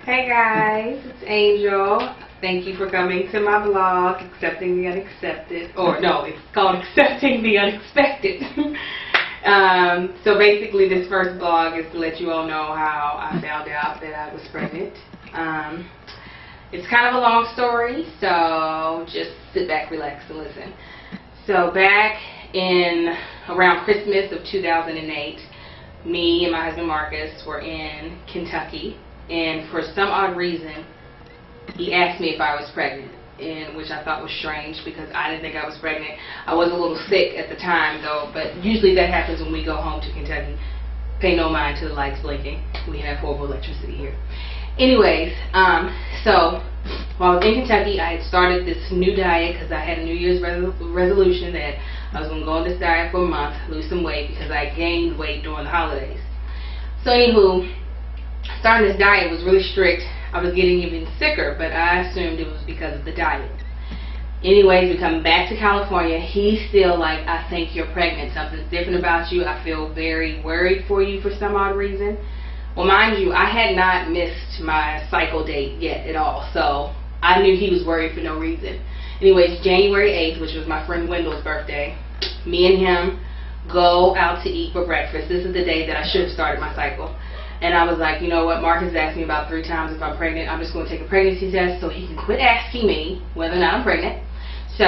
Hey guys, it's Angel. Thank you for coming to my blog, Accepting the Unaccepted. Or no, it's called Accepting the Unexpected. So basically this first blog is to let you all know how I found out that I was pregnant. It's kind of a long story, so just sit back, relax, and listen. So back in around Christmas of 2008, me and my husband Marcus were in Kentucky. And for some odd reason, he asked me if I was pregnant, and which I thought was strange because I didn't think I was pregnant. I was a little sick at the time, though, but usually that happens when we go home to Kentucky. Pay no mind to the lights blinking. We have horrible electricity here. Anyways, so while I was in Kentucky, I had started this new diet because I had a New Year's resolution that I was going to go on this diet for a month, lose some weight because I gained weight during the holidays. So anywho, starting this diet was really strict. I was getting even sicker, but I assumed it was because of the diet. Anyways, we come back to California. He's still like, I think you're pregnant. Something's different about you. I feel very worried for you for some odd reason. Well, mind you, I had not missed my cycle date yet at all, so I knew he was worried for no reason. Anyways, January 8th, which was my friend Wendell's birthday, me and him go out to eat for breakfast. This is the day that I should have started my cycle. And I was like, you know what, Marcus asked me about 3 times if I'm pregnant. I'm just going to take a pregnancy test so he can quit asking me whether or not I'm pregnant. So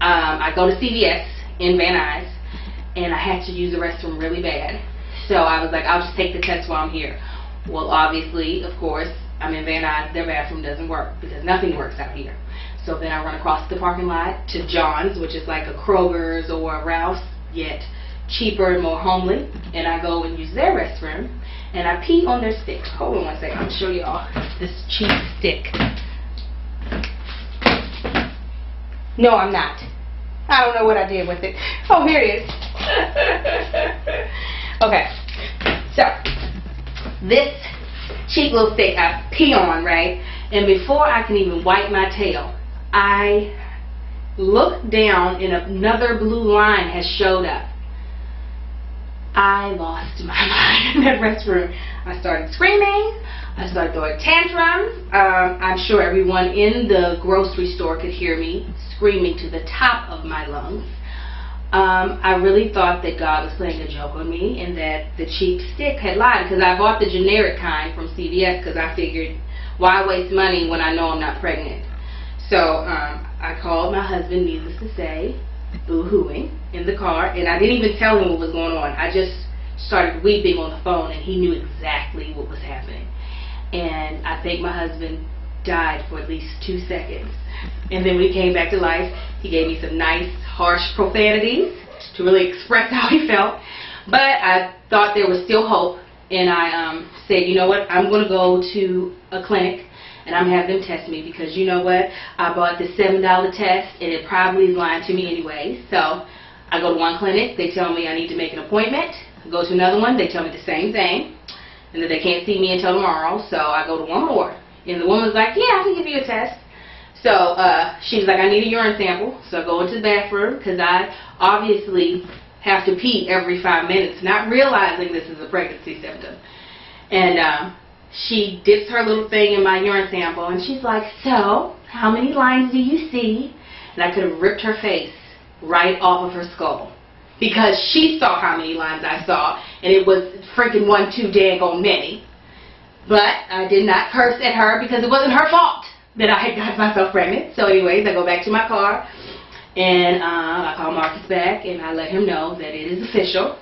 I go to CVS in Van Nuys, and I had to use the restroom really bad. So I was like, I'll just take the test while I'm here. Well, obviously, of course, I'm in Van Nuys. Their bathroom doesn't work because nothing works out here. So then I run across the parking lot to John's, which is like a Kroger's or a Ralph's, yet cheaper and more homely. And I go and use their restroom. And I pee on their stick. Hold on one second. I'll show y'all this cheap stick. No, I'm not. I don't know what I did with it. Oh, here it is. Okay. So, this cheap little stick I pee on, right? And before I can even wipe my tail, I look down and another blue line has showed up. I lost my mind in that restroom. I started screaming. I started throwing tantrums. I'm sure everyone in the grocery store could hear me screaming to the top of my lungs. I really thought that God was playing a joke on me and that the cheap stick had lied, because I bought the generic kind from CVS because I figured, why waste money when I know I'm not pregnant? So I called my husband, needless to say, boo-hooing in the car, and I didn't even tell him what was going on. I just started weeping on the phone, and he knew exactly what was happening. And I think my husband died for at least 2 seconds. And then when he came back to life, he gave me some nice, harsh profanities to really express how he felt. But I thought there was still hope, and I said, you know what, I'm going to go to a clinic and I'm having them test me, because you know what, I bought this $7 test and it probably is lying to me anyway. So I go to one clinic, they tell me I need to make an appointment. I go to another one, they tell me the same thing, and that they can't see me until tomorrow. So I go to one more, and the woman's like, yeah, I can give you a test. So she's like, I need a urine sample. So I go into the bathroom, because I obviously have to pee every 5 minutes, not realizing this is a pregnancy symptom. And she dips her little thing in my urine sample, and she's like, so, how many lines do you see? And I could have ripped her face right off of her skull, because she saw how many lines I saw, and it was freaking one too daggone many. But I did not curse at her, because it wasn't her fault that I had got myself pregnant. So anyways, I go back to my car, and I call Marcus back, and I let him know that it is official.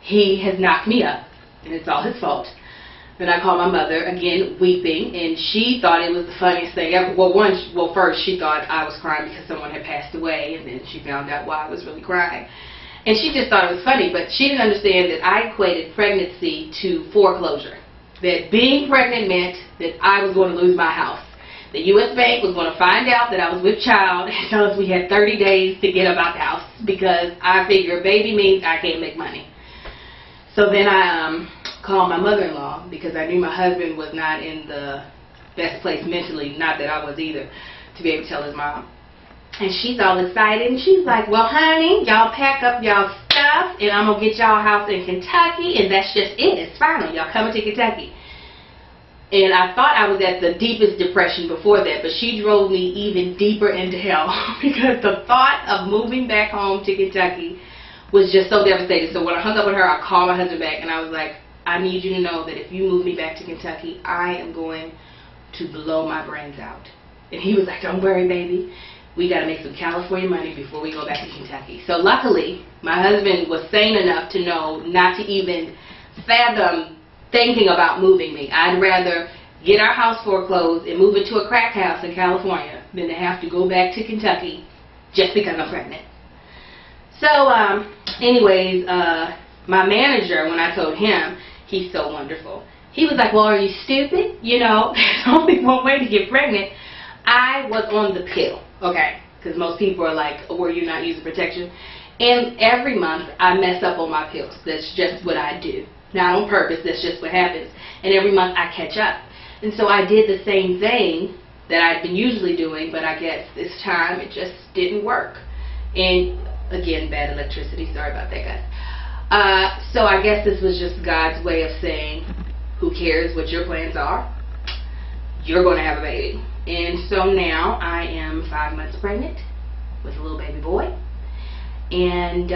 He has knocked me up, and it's all his fault. Then I called my mother, again weeping, and she thought it was the funniest thing ever. Well, first she thought I was crying because someone had passed away, and then she found out why I was really crying. And she just thought it was funny, but she didn't understand that I equated pregnancy to foreclosure. That being pregnant meant that I was going to lose my house. The U.S. Bank was going to find out that I was with child and tell us we had 30 days to get about the house, because I figured baby means I can't make money. So then I called my mother-in-law, because I knew my husband was not in the best place mentally, not that I was either, to be able to tell his mom. And she's all excited, and she's like, well, honey, y'all pack up y'all stuff, and I'm going to get y'all a house in Kentucky, and that's just it. It's final. Y'all coming to Kentucky. And I thought I was at the deepest depression before that, but she drove me even deeper into hell because the thought of moving back home to Kentucky was just so devastating. So when I hung up with her, I called my husband back and I was like, I need you to know that if you move me back to Kentucky, I am going to blow my brains out. And he was like, don't worry, baby. We got to make some California money before we go back to Kentucky. So luckily, my husband was sane enough to know not to even fathom thinking about moving me. I'd rather get our house foreclosed and move into a crack house in California than to have to go back to Kentucky just because I'm pregnant. So, anyways, my manager, when I told him, he's so wonderful. He was like, well, are you stupid? You know, there's only one way to get pregnant. I was on the pill, okay, because most people are like, were you not using protection? And every month I mess up on my pills. That's just what I do. Not on purpose, that's just what happens. And every month I catch up. And so I did the same thing that I'd been usually doing, but I guess this time it just didn't work. And again, bad electricity, sorry about that, guys. So I guess this was just God's way of saying, who cares what your plans are? You're going to have a baby. And so now I am 5 months pregnant with a little baby boy. And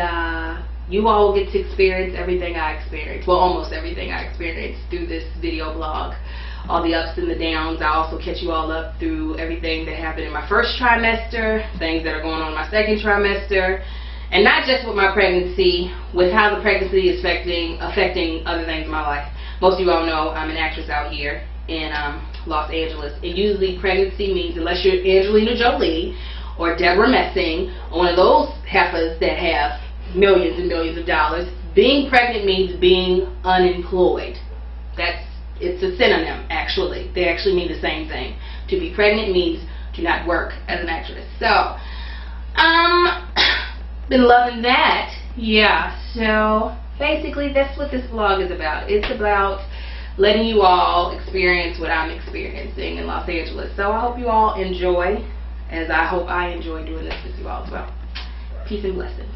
you all will get to experience everything I experienced. Well, almost everything I experienced through this video blog. All the ups and the downs. I also catch you all up through everything that happened in my first trimester, things that are going on in my second trimester, and not just with my pregnancy, with how the pregnancy is affecting other things in my life. Most of you all know I'm an actress out here in Los Angeles, and usually pregnancy means, unless you're Angelina Jolie or Deborah Messing, or one of those heifers that have millions and millions of dollars, being pregnant means being unemployed. It's a synonym, actually. They actually mean the same thing. To be pregnant means to not work as an actress. So, been loving that. Yeah, so basically that's what this vlog is about. It's about letting you all experience what I'm experiencing in Los Angeles. So I hope you all enjoy, as I hope I enjoy doing this with you all as well. Peace and blessings.